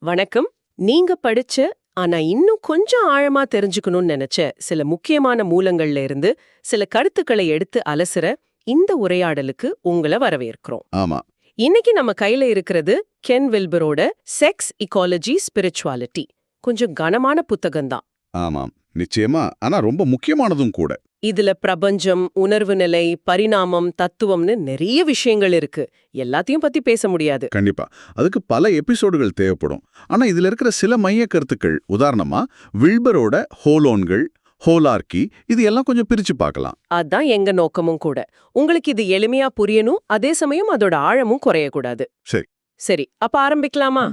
வணக்கம். நீங்க படிச்ச ஆனா இன்னும் கொஞ்சம் ஆழமா தெரிஞ்சுக்கணும்னு நினைச்ச சில முக்கியமான மூலங்கள்ல இருந்து சில கருத்துக்களை எடுத்து அலசுற இந்த உரையாடலுக்கு உங்களை வரவேற்கிறோம். ஆமா. இன்னைக்கு நம்ம கையில இருக்கிறது கென் வில்பரோட செக்ஸ் இகாலஜி ஸ்பிரிச்சுவாலிட்டி. கொஞ்சம் கனமான புத்தகம்தான். ஆமாம், நிச்சயமா. ஆனா ரொம்ப முக்கியமானதும் கூட. இதுல பிரபஞ்சம், உணர்வு நிலை, பரிணாமம், தத்துவம்னு நிறைய விஷயங்கள் இருக்கு. எல்லாத்தையும் பத்தி பேச முடியாது. கண்டிப்பா. அதுக்கு பல எபிசோடுகள் தேவைப்படும். ஆனா இதுல இருக்கிற சில மைய கருத்துக்கள், உதாரணமா வில்பரோட ஹோலோன்கள், ஹோலார்கி, இது எல்லாம் கொஞ்சம் பிரிச்சு பார்க்கலாம். அதான் எங்க நோக்கமும் கூட. உங்களுக்கு இது எளிமையா புரியணும், அதே சமயம் அதோட ஆழமும் குறையக்கூடாது. சரி. சரி, அப்ப ஆரம்பிக்கலாமா?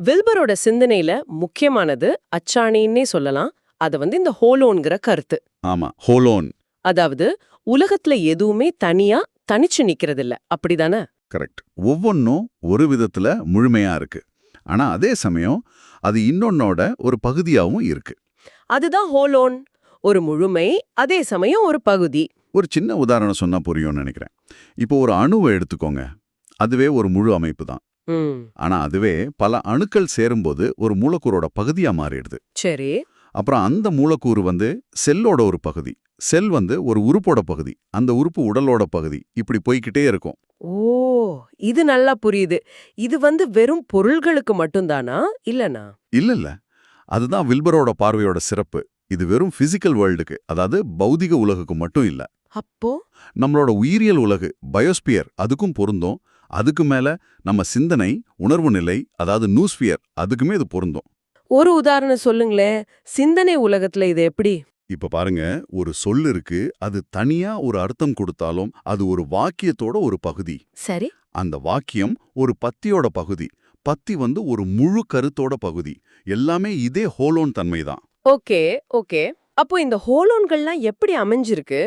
வில்பரோட சிந்தனையில முக்கியமானது அச்சாணின்னே சொல்லலாம். அது இந்த ஹோலோன்கிற கருத்து. ஆமா, ஹோலோன். அதாவது உலகத்துல எதுவுமே தனியா தனிச்சு நிக்கிறதில்ல, அப்படிதானே? கரெக்ட். ஒவ்வொன்னும் ஒரு விதத்துல முழுமையா இருக்கு. ஆனா அதே சமயம் அது இன்னொன்னோட ஒரு பகுதியாவும் இருக்கு. அதுதான் ஹோலோன். ஒரு முழுமை, அதே சமயம் ஒரு பகுதி. ஒரு சின்ன உதாரணம் சொன்னா புரியும்னு நினைக்கிறேன். இப்போ ஒரு அணுவை எடுத்துக்கோங்க. அதுவே ஒரு முழு அமைப்பு தான். ஆனா அதுவே பல அணுக்கள் சேரும்போது ஒரு மூலக்கூறோட பகுதியா மாறிடுது. சரி. அப்புறம் அந்த மூலக்கூறு செல்லோட ஒரு பகுதி, செல் ஒரு உறுப்போட பகுதி, அந்த உறுப்பு உடலோட பகுதி, இப்படி போய்கிட்டே இருக்கும். ஓ, இது நல்லா புரியுது. இது வெறும் பொருள்களுக்கு மட்டும்தானா இல்லனா? இல்ல, அதுதான் வில்பரோட பார்வையோட சிறப்பு. இது வெறும் பிசிக்கல் வேர்ல்டுக்கு, அதாவது பௌதிக உலகுக்கு மட்டும் இல்ல. அப்போ நம்மளோட உயிரியல் உலகு, பயோஸ்பியர், அதுக்கும் பொருந்தும். அதுக்கு மேல நம்ம சிந்தனை, உணர்வு நிலை, அதாவது நூஸ்பியர், அதுக்குமே இது பொருந்தும். ஒரு உதாரணம் சொல்லுங்களேன். சிந்தனை உலகத்துல இது எப்படி? இப்ப பாருங்க, ஒரு சொல் இருக்கு, அது தனியா ஒரு அர்த்தம் கொடுத்தாலும் அது ஒரு வாக்கியத்தோட ஒரு பகுதி. சரி. அந்த வாக்கியம் ஒரு பத்தியோட பகுதி, பத்தி ஒரு முழு கருத்தோட பகுதி. எல்லாமே இதே ஹோலோன் தன்மைதான். Okay, okay. அப்போ இந்த ஹோலோன்கள்லாம் எப்படி அமைஞ்சிருக்கு?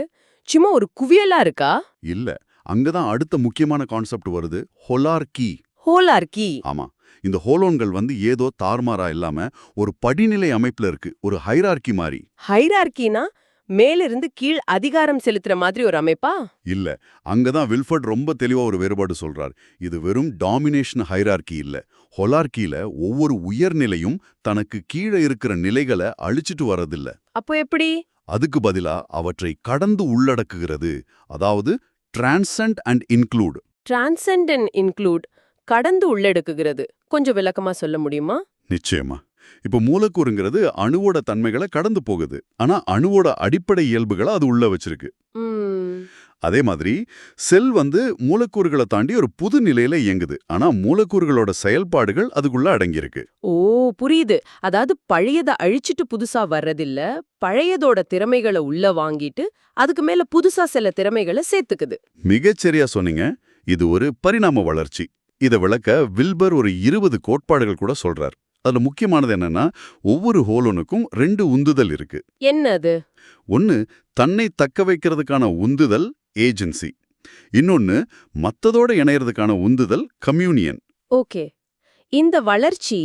சும்மா ஒரு குவியலா இருக்கா? இல்ல, அங்கதான் அடுத்த முக்கியமான கான்செப்ட் வருது, ஹோலார்கி. ஹோலார்கி. ஆமா, இந்த ஹோலோன்கள் ஏதோ தார்மாரா இல்லாம ஒரு படிநிலை அமைப்புல இருக்கு, ஒரு ஹைரார்கி மாதிரி. ஹைரார்கினா மேலிருந்து கீழ் அதிகாரம் செலுத்துற மாதிரி ஒரு அமைப்பா? இல்ல, அங்கதான் வில்ஃபர்ட் ரொம்ப தெளிவா ஒரு வேறுபாடு சொல்றார். இது வெறும் டாமினேஷன் ஹைரார்கி இல்ல. ஹொலார்கில ஒவ்வொரு உயர்நிலையும் தனக்கு கீழே இருக்கிற நிலைகளை அழிச்சிட்டு வரதில்ல. அப்போ எப்படி? அதுக்கு பதிலா அவற்றை கடந்து உள்ளடக்குகிறது. அதாவது transcend and include. Transcend and include, கடந்து உள்ளடக்குகிறது. கொஞ்சம் விளக்கமா சொல்ல முடியுமா? நிச்சயமா. இப்போ மூலக்கூறுங்கிறது அணுவோட தன்மைகளை கடந்து போகுது. ஆனா அணுவோட அடிப்படை இயல்புகளை அது உள்ள வச்சிருக்கு. அதே மாதிரி செல் மூலக்கூறுகளை தாண்டி ஒரு புது நிலையில இயங்குது. ஆனா மூலக்கூறுகளோட செயல்பாடுகள் அதுக்குள்ள அடங்கியிருக்கு. ஓ, புரியுது. அதாவது பழையதை அழிச்சிட்டு புதுசா வர்றதில்ல, பழையதோட திறமைகளை உள்ள வாங்கிட்டு அதுக்கு மேல புதுசா சில திறமைகளை சேர்த்துக்குது. மிகச்சரியா சொன்னீங்க. இது ஒரு பரிணாம வளர்ச்சி. இதை விளக்க வில்பர் ஒரு 20 கோட்பாடுகள் கூட சொல்றார். அதுல முக்கியமானது என்னன்னா, ஒவ்வொரு ஹோலோனுக்கும் 2 உந்துதல் இருக்கு. என்னது? ஒன்னு தன்னை தக்க வைக்கிறதுக்கான உந்துதல், ஏஜென்சி. இன்னொன்னு மத்ததோட இணையறதுக்கான உந்துதல், கம்யூனியன். ஓகே. இந்த வளர்ச்சி,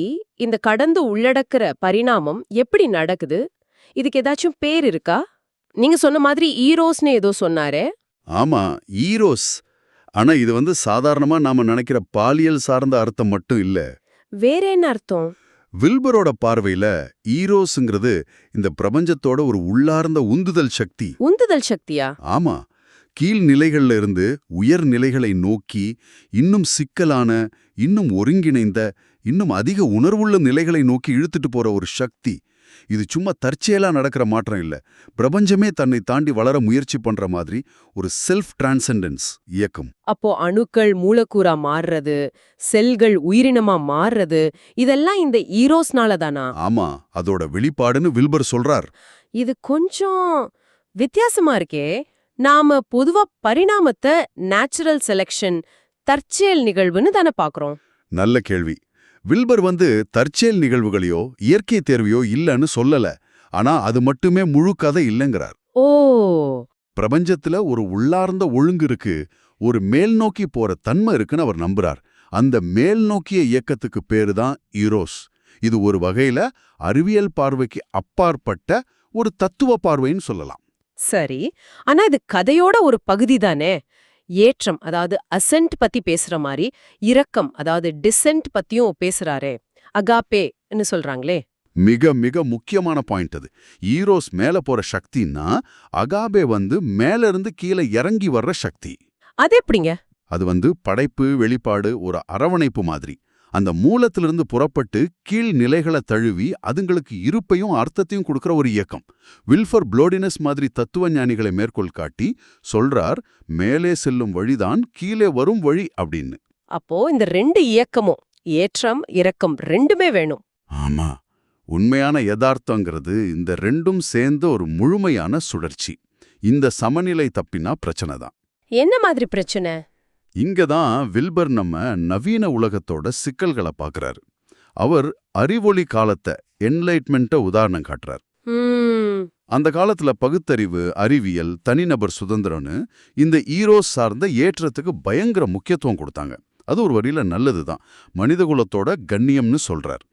இந்த கடந்து உள்ளடக்கிற பரிணாமம் எப்படி நடக்குது? இதுக்கு ஏதாச்சும் பேர் இருக்கா? நீங்க சொன்ன மாதிரி ஈரோஸ்னு ஏதோ சொன்னாரே. ஆமா, ஈரோஸ். ஆனா இது சாதாரணமா நாம நினைக்கிற பாலியல் சார்ந்த அர்த்தம் மட்டும் இல்ல. வேற என்ன அர்த்தம்? வில்பரோட பார்வையில ஈரோஸ்ங்கிறது இந்த பிரபஞ்சத்தோட ஒரு உள்ளார்ந்த உந்துதல் சக்தி. உந்துதல் சக்தியா? ஆமா, கீழ் நிலைகள்ல இருந்து உயர் நிலைகளை நோக்கி இன்னும் சிக்கலான, இன்னும் ஒருங்கிணைந்த, இன்னும் அதிக உணர்வுள்ள நிலைகளை நோக்கி இழுத்துட்டு போற ஒரு சக்தி. இது சும்மா தற்செயலா நடக்கிற மாற்றம் இல்ல. பிரபஞ்சமே தன்னை தாண்டி வளர முயற்சி பண்ற மாதிரி ஒரு செல்ஃப் டிரான்செண்டன்ஸ் இயக்கம். அப்போ அணுக்கள் மூலக்கூறா மாறுறது, செல்கள் உயிரினமா மாறுறது, இதெல்லாம் இந்த ஈரோஸ்னால தானா? ஆமா, அதோட வெளிப்பாடுன்னு வில்பர் சொல்றார். இது கொஞ்சம் வித்தியாசமா இருக்கே. நாம பொதுவா பரிணாமத்தை நேச்சுரல் செலக்ஷன், தற்செயல் நிகழ்வுன்னு தானே பாக்குறோம். நல்ல கேள்வி. வில்பர் தற்செயல் நிகழ்வுகளையோ இயற்கை தேர்வையோ இல்லன்னு சொல்லல. ஆனா அது மட்டுமே முழு கதை இல்லைங்கிறார். ஓ, பிரபஞ்சத்துல ஒரு உள்ளார்ந்த ஒழுங்கு இருக்கு, ஒரு மேல் நோக்கி போற தன்மை இருக்குன்னு அவர் நம்புறார். அந்த மேல் நோக்கிய இயக்கத்துக்கு பேருதான் ஈரோஸ். இது ஒரு வகையில அறிவியல் பார்வைக்கு அப்பாற்பட்ட ஒரு தத்துவ பார்வைன்னு சொல்லலாம். சரி. ஆனா இது கதையோட ஒரு பகுதி தானே. ஏற்றம், அதாவது அசென்ட் பத்தி பேசுற மாதிரி, இரக்கம், அதாவது டிசென்ட் பத்தியும் பேசுறாரே. அகாப்பேன்னு சொல்றாங்களே. மிக மிக முக்கியமான பாயிண்ட் அது. ஈரோஸ் மேல போற சக்தின்னா அகாபே மேல இருந்து கீழே இறங்கி வர்ற சக்தி. அது எப்படிங்க? அது படைப்பு, வெளிப்பாடு, ஒரு அரவணைப்பு மாதிரி. அந்த மூலத்திலிருந்து புறப்பட்டு கீழ் நிலைகளை தழுவி அதுங்களுக்கு இருப்பையும் அர்த்தத்தையும் கொடுக்கிற ஒரு இயக்கம். வில்ஃபர் ப்ளோடினஸ் மாதிரி தத்துவ ஞானிகளை மேற்கோள் காட்டி சொல்றார், மேலே செல்லும் வழிதான் கீழே வரும் வழி அப்படின்னு. அப்போ இந்த 2 இயக்கமும், ஏற்றம் இறக்கம் ரெண்டுமே வேணும். ஆமா, உண்மையான யதார்த்தங்கிறது இந்த ரெண்டும் சேர்ந்த ஒரு முழுமையான சுழற்சி. இந்த சமநிலை தப்பினா பிரச்சனை தான். என்ன மாதிரி பிரச்சனை? இங்கதான் வில்பர் நம்ம நவீன உலகத்தோட சிக்கல்களை பார்க்கறாரு. அவர் அறிவொளி காலத்தை, என்லைட்மெண்ட்டை உதாரணம் காட்டுறார். அந்த காலத்துல பகுத்தறிவு, அறிவியல், தனிநபர் சுதந்திரம்னு இந்த ஈரோஸ் சார்ந்த ஏற்றத்துக்கு பயங்கர முக்கியத்துவம் கொடுத்தாங்க. அது ஒரு வழியில நல்லதுதான், மனிதகுலத்தோட கண்ணியம்னு சொல்றார்.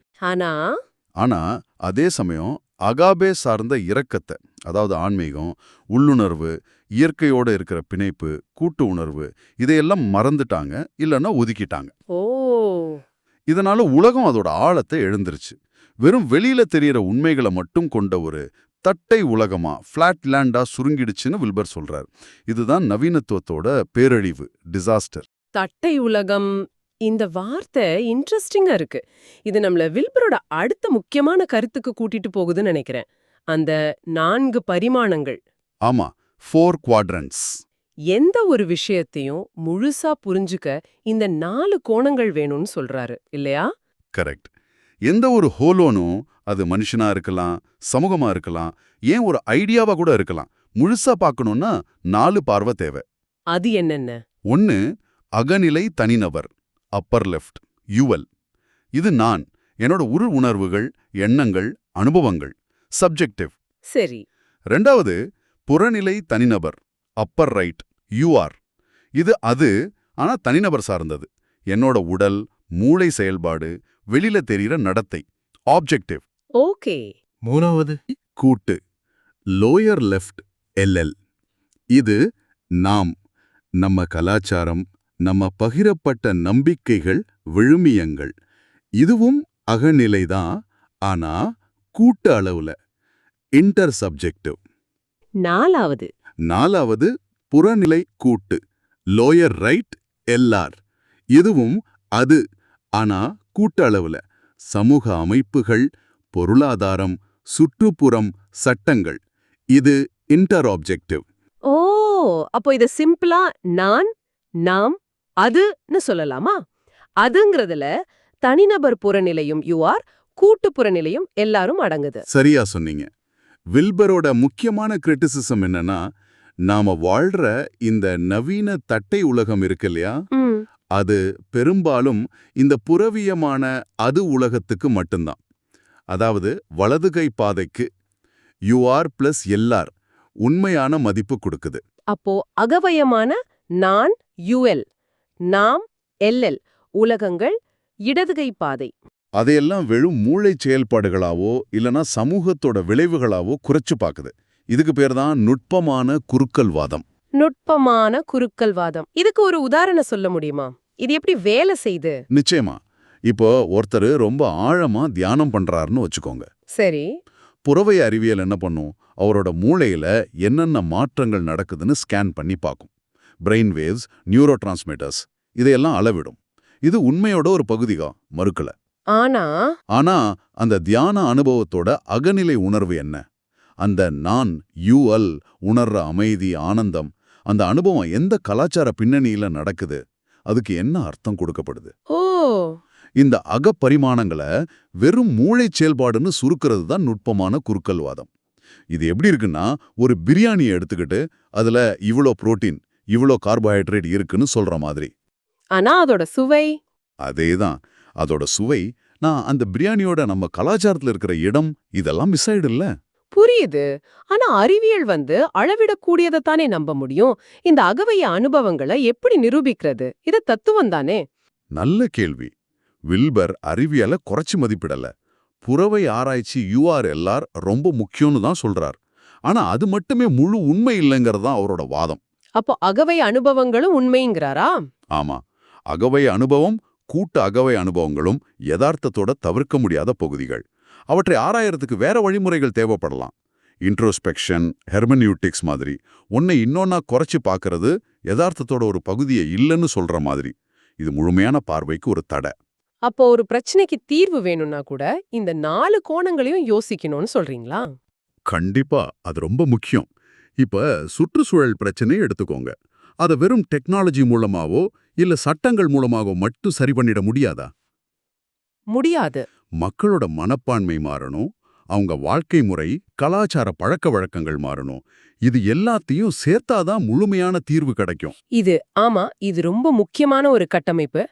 ஆனா அதே சமயம் அகாபே சார்ந்த இரக்கத்தை, அதாவது ஆன்மீகம், உள்ளுணர்வு, இயற்கையோட இருக்கிற பிணைப்பு, கூட்டு உணர்வு, இதையெல்லாம் மறந்துட்டாங்க, இல்லைன்னா ஒதுக்கிட்டாங்க. இதனால உலகம் அதோட ஆழத்தை எழுந்துருச்சு. வெறும் வெளியில தெரியற உண்மைகளை மட்டும் கொண்ட ஒரு தட்டை உலகமா, ஃபிளாட் லேண்டா சுருங்கிடுச்சுன்னு வில்பர் சொல்றார். இதுதான் நவீனத்துவத்தோட பேரழிவு, டிசாஸ்டர். தட்டை உலகம், இந்த வார்த்தை இன்ட்ரெஸ்டிங்கா இருக்கு. இது நம்மள வில்பரோட அடுத்த முக்கியமான கருத்துக்கு கூட்டிட்டு போகுதுன்னு நினைக்கிறேன். அந்த 4 பரிமாணங்கள். ஆமா, 4 quadrants. எந்த ஒரு விஷயத்தையும் முழுசா புரிஞ்சுக்க இந்த 4 கோணங்கள் வேணும்னு சொல்றாரு இல்லையா? கரெக்ட். எந்த ஒரு ஹோலோனும், அது மனுஷனா இருக்கலாம், சமூகமா இருக்கலாம், ஏன் ஒரு ஐடியாவா கூட இருக்கலாம், முழுசா பார்க்கணும்னா 4 பார்வை தேவை. அது என்னென்ன? 1, அகநிலை தனிநபர், அப்பர் லெஃப்ட், யுவல். இது நான், என்னோட உணர்வுகள், எண்ணங்கள், அனுபவங்கள், சப்ஜெக்டிவ். சரி. 2வது புறநிலை தனிநபர், அப்பர் ரைட், யூஆர். இது ஆனா தனிநபர் சார்ந்தது. என்னோட உடல், மூளை செயல்பாடு, வெளியில தெரிகிற நடத்தை, ஆப்ஜெக்டிவ். ஓகே. 3வது கூட்டு, லோயர் லெஃப்ட், எல்எல். இது நாம், நம்ம கலாச்சாரம், நம்ம பகிரப்பட்ட நம்பிக்கைகள், விழுமியங்கள். இதுவும் அகநிலைதான், ஆனா கூட்டு அளவுல, இன்டர் சப்ஜெக்டிவ். 4வது புறநிலை கூட்டு, லோயர் ரைட், எல்ஆர். இதுவும் ஆனா கூட்டு அளவுல, சமூக அமைப்புகள், பொருளாதாரம், சுற்றுப்புறம், சட்டங்கள். இது இன்டர் ஆப்ஜெக்டிவ். ஓ, அப்போ இது சிம்பிளா நான், நாம், அதுன்னு சொல்லலாமா? அதுங்கிறதுல தனிநபர் புறநிலையும் யூஆர், கூட்டு புறநிலையும் எல்லாரும் அடங்குது. சரியா சொன்னீங்க. வில்பரோட முக்கியமான கிரிட்டிசிசம் என்னன்னா, நாம வாழ்ற இந்த நவீன தட்டை உலகம் இருக்கு இல்லையா, அது பெரும்பாலும் இந்த புறவியமான உலகத்துக்கு மட்டும்தான். அதாவது வலதுகை பாதைக்கு யூஆர் பிளஸ் எல்ஆர் உண்மையான மதிப்பு கொடுக்குது. அப்போ அகவயமான நான், யுஎல், நாம், எல்எல் உலகங்கள் இடதுகை பாதை. அதையெல்லாம் வெறும் மூளை செயல்பாடுகளாவோ இல்லனா சமூகத்தோட விளைவுகளாவோ குறைச்சு பாக்குது. இதுக்கு பேர் தான் நுட்பமான குறுக்கல்வாதம். நுட்பமான குறுக்கல்வாதம். இதுக்கு ஒரு உதாரணம் சொல்ல முடியுமா? இது எப்படி வேலை செய்து? நிச்சயமா. இப்போ ஒருத்தர் ரொம்ப ஆழமா தியானம் பண்றாருன்னு வச்சுக்கோங்க. சரி. புறவை அறிவியல் என்ன பண்ணும்? அவரோட மூளையில என்னென்ன மாற்றங்கள் நடக்குதுன்னு ஸ்கேன் பண்ணி பார்க்கும். பிரெயின் வேவ்ஸ், நியூரோ டிரான்ஸ்மிட்டர்ஸ், இதையெல்லாம் அளவிடும். இது உண்மையோட ஒரு பகுதிகா, மறுக்கல. ஆனா அந்த தியான அனுபவத்தோட அகநிலை உணர்வு என்ன? அந்த நான், யூஎல் உணர்ற அமைதி, ஆனந்தம், அந்த அனுபவம் எந்த கலாச்சார பின்னணியில நடக்குது? அதுக்கு என்ன அர்த்தம் கொடுக்கப்படுது? இந்த அகப்பரிமாணங்களை வெறும் மூளை செயல்பாடுன்னு சுருக்கிறது தான் நுட்பமான குறுக்கல்வாதம். இது எப்படி இருக்குன்னா, ஒரு பிரியாணியை எடுத்துக்கிட்டு அதுல இவ்வளோ புரோட்டீன், இவ்வளோ கார்போஹைட்ரேட் இருக்குன்னு சொல்ற மாதிரி. ஆனா அதோட சுவை? அதேதான். அதோட சுவை, நான் அந்த பிரியாணியோட நம்ம கலாச்சாரத்துல இருக்கிற இடம், இதெல்லாம் மிஸ் ஆயிடுல்ல. புரியுது. ஆனா அறிவியல் அளவிடக்கூடியதை தானே நம்ப முடியும். இந்த அகவய அனுபவங்களை எப்படி நிரூபிக்கிறது? இது தத்துவம் தானே. நல்ல கேள்வி. வில்பர் அறிவியலை குறைச்சு மதிப்பிடல. புறவை ஆராய்ச்சி யூஆர்எல்ஆர் ரொம்ப முக்கியம்னு தான் சொல்றார். ஆனா அது மட்டுமே முழு உண்மை இல்லைங்கிறது தான் அவரோட வாதம். அப்போ அகவய அனுபவங்களும் உண்மைங்கிறாரா? ஆமா, அகவய அனுபவம் கூட்டு அகவை அனுபவங்களும் யதார்த்தத்தோட தவிர்க்க முடியாத பகுதிகள். அவற்றை ஆராயறதுக்கு வேற வழிமுறைகள் தேவைப்படலாம். இன்ட்ரோஸ்பெக்ஷன், ஹெர்மனியூட்டிக்ஸ் மாதிரி ஒன்னை இன்னொன்னா குறைச்சு பார்க்கறது யதார்த்தத்தோட ஒரு பகுதியை இல்லைன்னு சொல்ற மாதிரி. இது முழுமையான பார்வைக்கு ஒரு தடை. அப்போ ஒரு பிரச்சனைக்கு தீர்வு வேணும்னா கூட இந்த 4 கோணங்களையும் யோசிக்கணும்னு சொல்றீங்களா? கண்டிப்பா அது ரொம்ப முக்கியம். இப்ப சுற்றுச்சூழல் பிரச்சனையை எடுத்துக்கோங்க. அதை வெறும் டெக்னாலஜி மூலமாவோ இல்ல சட்டங்கள் மூலமாவோ மட்டும் சரி பண்ணிட முடியாதா? முடியாது. மக்களோட மனப்பான்மை மாறணும், அவங்க வாழ்க்கை முறை, கலாச்சார பழக்க வழக்கங்கள் மாறணும். இது எல்லாத்தையும் சேர்த்தாதான் முழுமையான தீர்வு கிடைக்கும். இது ரொம்ப முக்கியமான ஒரு கட்டமைப்பு.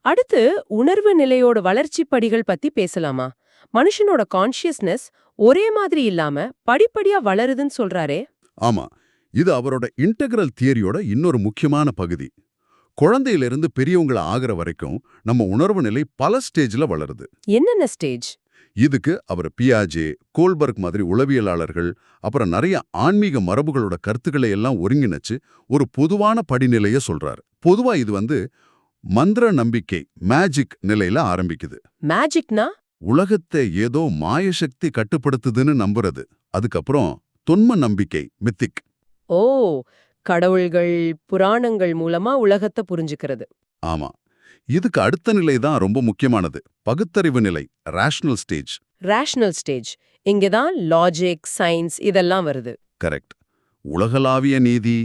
அடுத்து உணர்வு நிலையோட வளர்ச்சி படிகள் பத்தி பேசலாமா? மனுஷனோட கான்ஷியஸ்னஸ் ஒரே மாதிரி இல்லாம படிப்படியா வளருதுன்னு சொல்றாரே. ஆமா, இது அவரோட இன்டெக்ரல் தியரியோட இன்னொரு முக்கியமான பகுதி. குழந்தையிலிருந்து பெரியவங்கள ஆகிற வரைக்கும் நம்ம உணர்வு நிலை பல ஸ்டேஜ்ல வளருது. என்னென்ன ஸ்டேஜ்? இதுக்கு அவர் பியாஜே, கோல்பர்க் மாதிரி உளவியலாளர்கள், அப்புறம் நிறைய ஆன்மீக மரபுகளோட கருத்துக்களை எல்லாம் ஒருங்கிணைச்சு ஒரு பொதுவான படிநிலைய சொல்றாரு. பொதுவா இது மந்திர நம்பிக்கை, மேஜிக் நிலையில ஆரம்பிக்குது. மேஜிக்னா? உலகத்தை ஏதோ மாயசக்தி கட்டுப்படுத்துதுன்னு நம்புறது. அதுக்கப்புறம் தொன்ம நம்பிக்கை, மித்திக். ஓ, கடவுள்கள், புராணங்கள் மூலமா உலகத்தை புரிஞ்சுக்கிறது. ஆமா, இதுக்கு அடுத்த நிலை தான் ரொம்ப முக்கியமானது. பகுத்தறிவு நிலை, ரேஷனல் ஸ்டேஜ். Rational stage. இங்கதான் லாஜிக், சயின்ஸ் இதெல்லாம் வருது. கரெக்ட். உலகளாவிய நீதி,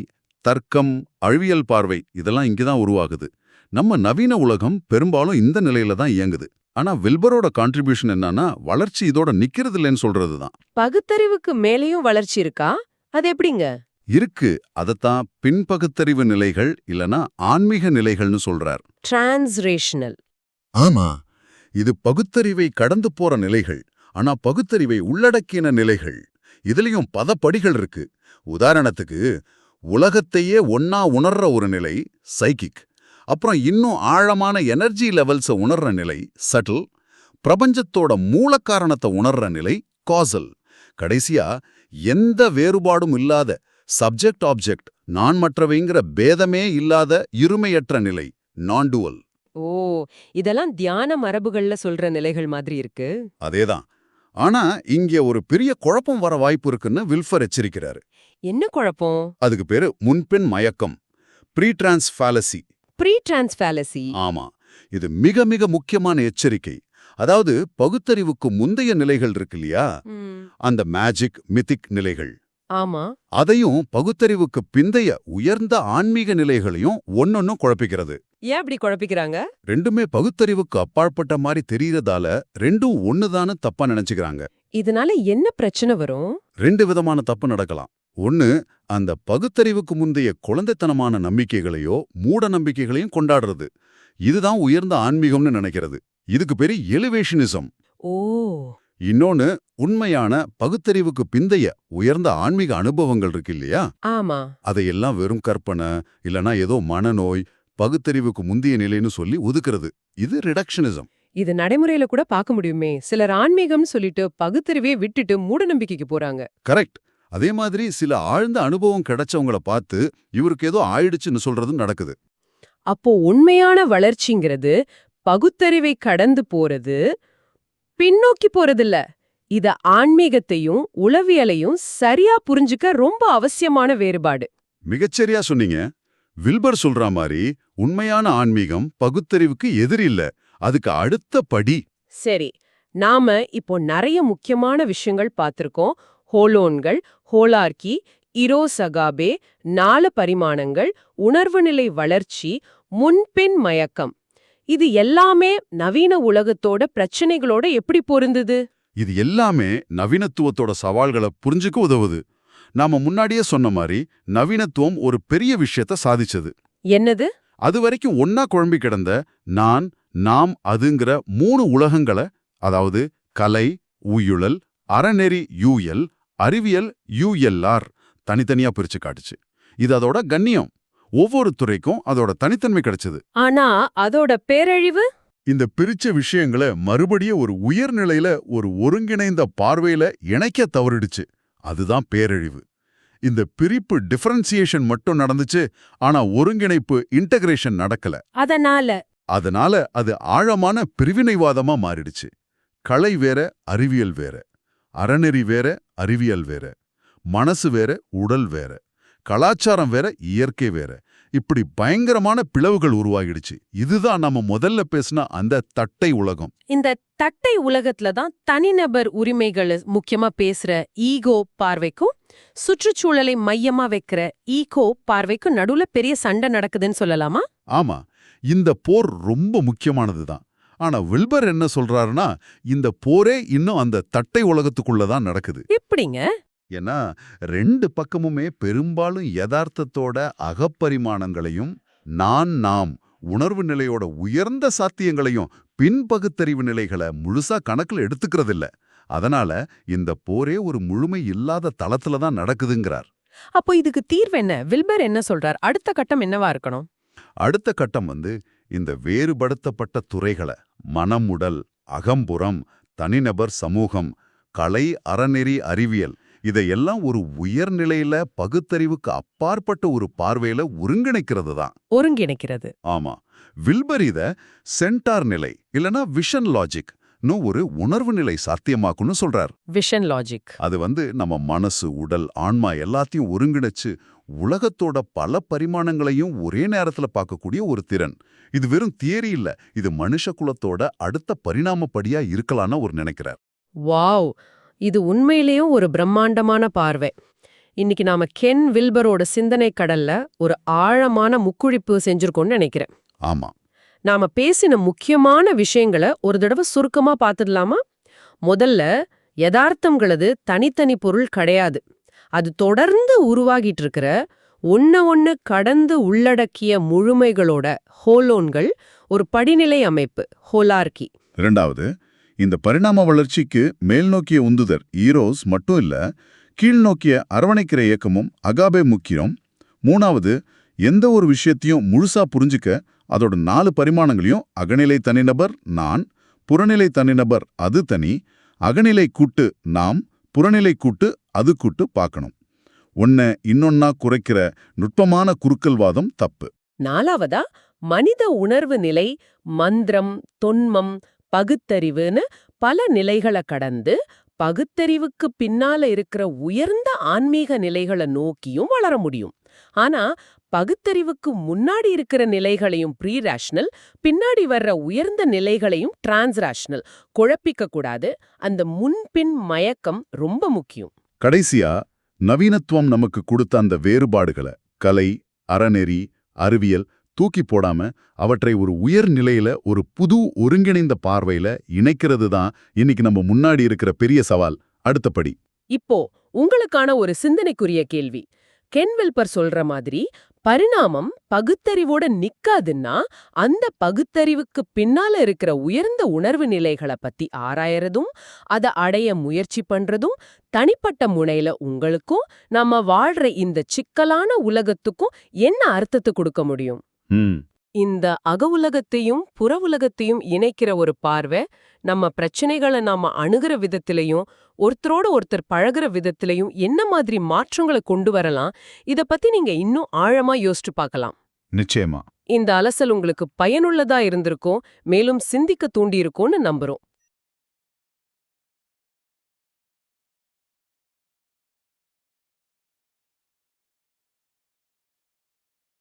தர்க்கம், அழிவியல் பார்வை இதெல்லாம் இங்கதான் உருவாகுது. நம்ம நவீன உலகம் பெரும்பாலும் இந்த நிலையில தான் இயங்குது. ஆனா வில்பரோட கான்ட்ரிபியூஷன் என்னன்னா, வளர்ச்சி இதோட நிக்கிறது இல்லைன்னு சொல்றதுதான். பகுத்தறிவுக்கு மேலேயும் வளர்ச்சி இருக்கா? அது எப்படிங்க? இருக்கு. அதத்தான் பின்பகுத்தறிவு நிலைகள் இல்லனா ஆன்மீக நிலைகள்னு சொல்றார். டிரான்ஸ்ரேஷனல். ஆமா, இது பகுத்தறிவை கடந்து போற நிலைகள். ஆனா பகுத்தறிவை உள்ளடக்கின நிலைகள். இதுலயும் பதப்படிகள் இருக்கு. உதாரணத்துக்கு, உலகத்தையே ஒன்னா உணர்ற ஒரு நிலை சைக்கிக். அப்புறம் இன்னும் ஆழமான எனர்ஜி லெவல்ஸை உணர்ற நிலை சட்டில். பிரபஞ்சத்தோட மூல காரணத்தை உணர்ற நிலை காசல். கடைசியா எந்த வேறுபாடும் இல்லாத சப்ஜெக்ட் ஆப்ஜெக்ட், நான் மற்றவைங்கிற பேதமே இல்லாத இருமையற்ற நிலை நான் டுவல். ஓ, இதெல்லாம் தியான மரபுகள்ல சொல்ற நிலைகள் மாதிரி இருக்கு. அதேதான். ஆனா இங்கே ஒரு பெரிய குழப்பம் வர வாய்ப்பு இருக்குன்னு வில்ஃபர் எச்சரிக்கிறாரு. என்ன குழப்பம்? அதுக்கு பேரு முன்பின் மயக்கம், ப்ரீ-டிரான்ஸ் ஃபாலசி. ப்ரீ-டிரான்ஸ் ஃபாலசி. ஆமா, இது மிக மிக முக்கியமான எச்சரிக்கை. அதாவது பகுத்தறிவுக்கு முந்தைய நிலைகள் இருக்கு இல்லையா, அந்த மேஜிக், மித்திக் நிலைகள். ஆமா, அதையும் பகுத்தறிவுக்கு பிந்தைய உயர்ந்த ஆன்மீக நிலைகளையும் ஒன்னொன்னும் குழப்பிக்கிறது. ஏன் அப்படி குழப்பிக்கிறாங்க? ரெண்டுமே பகுத்தறிவுக்கு அப்பாற்பட்ட மாதிரி தெரியறதால ரெண்டும் ஒண்ணுதான்னு தப்பா நினைச்சுக்கிறாங்க. இதனால என்ன பிரச்சனை வரும்? 2 விதமான தப்பு நடக்கலாம். ஒன்னு, அந்த பகுத்தறிவுக்கு முந்தைய குழந்தைத்தனமான நம்பிக்கைகளையோ மூட நம்பிக்கைகளையும் கொண்டாடுறது. இதுதான் உயர்ந்த ஆன்மீகம்னு நினைக்கிறது. இதுக்கு பேரு எலிவேஷனிசம். ஓ. இன்னொன்னு, உண்மையான பகுத்தறிவுக்கு பிந்தைய உயர்ந்த ஆன்மீக அனுபவங்கள் இருக்கு இல்லையா, ஆமா, அதையெல்லாம் வெறும் கற்பனை இல்லனா ஏதோ மனநோய், பகுத்தறிவுக்கு முந்தைய நிலைன்னு சொல்லி ஒதுக்குறது. இது ரிடக்ஷனிசம். இது நடைமுறையில கூட பார்க்க முடியுமே. சிலர் ஆன்மீகம்னு சொல்லிட்டு பகுத்தறிவே விட்டுட்டு மூட நம்பிக்கைக்கு போறாங்க. கரெக்ட். அதே மாதிரி சில ஆழ்ந்த அனுபவம் கிடைச்சவங்கள பார்த்து இவருக்கு ஏதோ ஆயிடுச்சுன்னு சொல்றதும் நடக்குது. அப்போ உண்மையான வளர்ச்சிங்கிறது பகுத்தறிவை கடந்து போறது, பின்னோக்கி போறதில்ல. இத ஆன்மீகத்தையும் உளவியலையும் சரியா புரிஞ்சுக்க ரொம்ப அவசியமான வேறுபாடு. மிகச்சரியா சொன்னீங்க. வில்பர் சொல்ற மாதிரி உண்மையான ஆன்மீகம் பகுத்தறிவுக்கு எதிரி இல்ல, அதுக்கு அடுத்த படி. சரி, நாம இப்போ நிறைய முக்கியமான விஷயங்கள் பார்த்திருக்கோம். ஹோலோன்கள், ஹோலார்கி, இரோசகாபே, 4 பரிமாணங்கள், உணர்வு நிலை வளர்ச்சி, முன்பின் மயக்கம். இது எல்லாமே நவீன உலகத்தோட பிரச்சனைகளோட எப்படி பொருந்துது? இது எல்லாமே நவீனத்துவத்தோட சவால்களை புரிஞ்சுக்க உதவுது. நாம முன்னாடியே சொன்ன மாதிரி நவீனத்துவம் ஒரு பெரிய விஷயத்த சாதிச்சது. என்னது? அது வரைக்கும் ஒன்னா குழம்பி கிடந்த நான், நாம், அதுங்கிற 3 உலகங்களை, அதாவது கலை, உயுழல், அறநெறி யூஎல், அறிவியல் யூஎல்ஆர் தனித்தனியா பிரிச்சு காட்டுச்சு. இது அதோட கண்ணியம். ஒவ்வொரு துறைக்கும் அதோட தனித்தன்மை கிடைச்சது. ஆனா அதோட பேரழிவு? இந்த பிரிச்ச விஷயங்களை மறுபடியும் ஒரு உயர்நிலையில ஒரு ஒருங்கிணைந்த பார்வையில இணைக்க தவறிடுச்சு. அதுதான் பேரழிவு. இந்த பிரிப்பு டிஃபரன்சியேஷன் மட்டும் நடந்துச்சு, ஆனா ஒருங்கிணைப்பு இன்டகிரேஷன் நடக்கல. அதனால அதனால அது ஆழமான பிரிவினைவாதமா மாறிடுச்சு. கலை வேற, அறிவியல் வேற. அறநெறி வேற, அறிவியல் வேற. மனசு வேற, உடல் வேற. கலாச்சாரம் வேற, இயற்கை வேற. இப்படி பயங்கரமான பிளவுகள் உருவாகிடுச்சு. இதுதான் நம்ம முதல்ல பேசின அந்த தட்டை உலகம். இந்த தட்டை உலகத்துல தான் தனிநபர் உரிமைகள் முக்கியமா பேசுற ஈகோ பார்வைக்கும் சுற்றுச்சூழலை மையமா வைக்கிற ஈகோ பார்வைக்கும் நடுவுல பெரிய சண்டை நடக்குதுன்னு சொல்லலாமா? ஆமா, இந்த போர் ரொம்ப முக்கியமானதுதான். ஆனா வில்பர் என்ன சொல்றாருன்னா, இந்த போரே இன்னும் அந்த தட்டை உலகத்துக்குள்ளதான் நடக்குது. எப்படிங்க? ஏன்னா 2 பக்கமுமே பெரும்பாலும் யதார்த்தத்தோட அகப்பரிமாணங்களையும் நாம் உணர்வு நிலையோட உயர்ந்த சாத்தியங்களையும் பின்பகுத்தறிவு நிலைகளை முழுசா கணக்குல எடுத்துக்கிறதில்ல. அதனால இந்த போரே ஒரு முழுமை இல்லாத தளத்துல தான் நடக்குதுங்கிறார். அப்போ இதுக்கு தீர்வு என்ன? வில்பர் என்ன சொல்றார்? அடுத்த கட்டம் என்னவா இருக்கணும்? அடுத்த கட்டம் இந்த வேறுபடுத்தப்பட்ட துறைகளை மனம், உடல், அகம்புறம், தனிநபர், சமூகம், கலை, அறநெறி, அறிவியல் இதையெல்லாம் ஒரு உயர்நிலையில பகுத்தறிவுக்கு அப்பாற்பட்ட ஒரு பார்வையில ஒருங்கிணைக்கிறது தான். ஒருங்கிணைக்கிறது. ஆமா, வில்பர் இத சென்டார் நிலை இல்லனா விஷன் லாஜிக் ஒரு உணர்வு நிலை சாத்தியமாக்குன்னு சொல்றார். Vision logic. அது நம்ம மனசு, உடல், ஆன்மா எல்லாத்தையும் ஒருங்கிணைச்சு உலகத்தோட பல பரிமாணங்களையும் ஒரே நேரத்துல பார்க்கக்கூடிய ஒரு திறன். இது வெறும் தியரி இல்ல, இது மனுஷ குலத்தோட அடுத்த பரிணாமப்படியா இருக்கலாம்னு ஒரு நினைக்கிறார். வாவ், இது உண்மையிலேயும் ஒரு பிரம்மாண்டமான பார்வை. இன்னைக்கு நாம கென் வில்பரோட சிந்தனை கடல்ல ஒரு ஆழமான முக்குழிப்பு செஞ்சிருக்கோம்னு நினைக்கிறேன். ஆமா, நாம பேசின முக்கியமான விஷயங்களை ஒரு தடவை சுருக்கமா பார்த்துடலாமா? முதல்ல, யதார்த்தம்களது தனித்தனி பொருள் கிடையாது. அது தொடர்ந்து உருவாகிட்டு இருக்கிற ஒண்ணு கடந்து உள்ளடக்கிய முழுமைகளோட ஹோலோன்கள், ஒரு படிநிலை அமைப்பு, ஹோலார்கி. இரண்டாவது, இந்த பரிணாம வளர்ச்சிக்கு மேல்நோக்கிய உந்துதர் ஈரோஸ் மட்டும் இல்ல, கீழ்நோக்கிய அரவணைக்கிற இயக்கமும் அகாபே முக்கியம். மூணாவது, எந்த ஒரு விஷயத்தையும் முழுசா புரிஞ்சுக்க அதோட 4 பரிமாணங்களையும் அகநிலை தனிநபர் நான், புறநிலை தனிநபர் அது தனி, அகநிலை கூட்டு நாம், புறநிலை கூட்டு அது கூட்டு பார்க்கணும். ஒன்ன இன்னொன்னா குறைக்கிற நுட்பமான குறுக்கல்வாதம் தப்பு. நாலாவதா, மனித உணர்வு நிலை மந்திரம், தொன்மம், பகுத்தறிவுன்னு பல நிலைகளை கடந்து பகுத்தறிவுக்கு பின்னால இருக்கிற உயர்ந்த ஆன்மீக நிலைகளை நோக்கியும் வளர முடியும். ஆனா பகுத்தறிவுக்கு முன்னாடி இருக்கிற நிலைகளையும் ப்ரீ ரேஷனல், பின்னாடி வர்ற உயர்ந்த நிலைகளையும் டிரான்ஸ்ரேஷனல் குழப்பிக்க கூடாது. அந்த முன்பின் மயக்கம் ரொம்ப முக்கியம். கடைசியா, நவீனத்துவம் நமக்கு கொடுத்த அந்த வேறுபாடுகளை கலை, அறநெறி, அறிவியல் தூக்கி போடாம அவற்றை ஒரு உயர் நிலையில ஒரு புது ஒருங்கிணைந்த பார்வையில இணைக்கிறது தான் இன்னைக்கு நம்ம முன்னாடி இருக்கிற பெரிய சவால். அடுத்தபடி இப்போ உங்களுக்கான ஒரு சிந்தனைக்குரிய கேள்வி. கென் வில்பர் சொல்ற மாதிரி பரிணாமம் பகுத்தறிவோட நிக்காதுன்னா, அந்த பகுத்தறிவுக்கு பின்னால இருக்கிற உயர்ந்த உணர்வு நிலைகளை பத்தி ஆராயறதும் அதை அடைய முயற்சி பண்றதும் தனிப்பட்ட முனையில உங்களுக்கும் நம்ம வாழ்ற இந்த சிக்கலான உலகத்துக்கும் என்ன அர்த்தத்தை கொடுக்க முடியும்? இந்த அக உலகத்தையும் புற உலகத்தையும் இணைக்கிற ஒரு பார்வை நம்ம பிரச்சனைகளை நாம அணுகிற விதத்திலையும் ஒருத்தரோட ஒருத்தர் பழகுற விதத்திலையும் என்ன மாதிரி மாற்றங்களை கொண்டு வரலாம், இத பத்தி நீங்க இன்னும் ஆழமா யோசிச்சு பார்க்கலாம். நிச்சயமா இந்த அலசல் உங்களுக்கு பயனுள்ளதா இருந்திருக்கும், மேலும் சிந்திக்க தூண்டியிருக்கும்னு நம்புறோம்.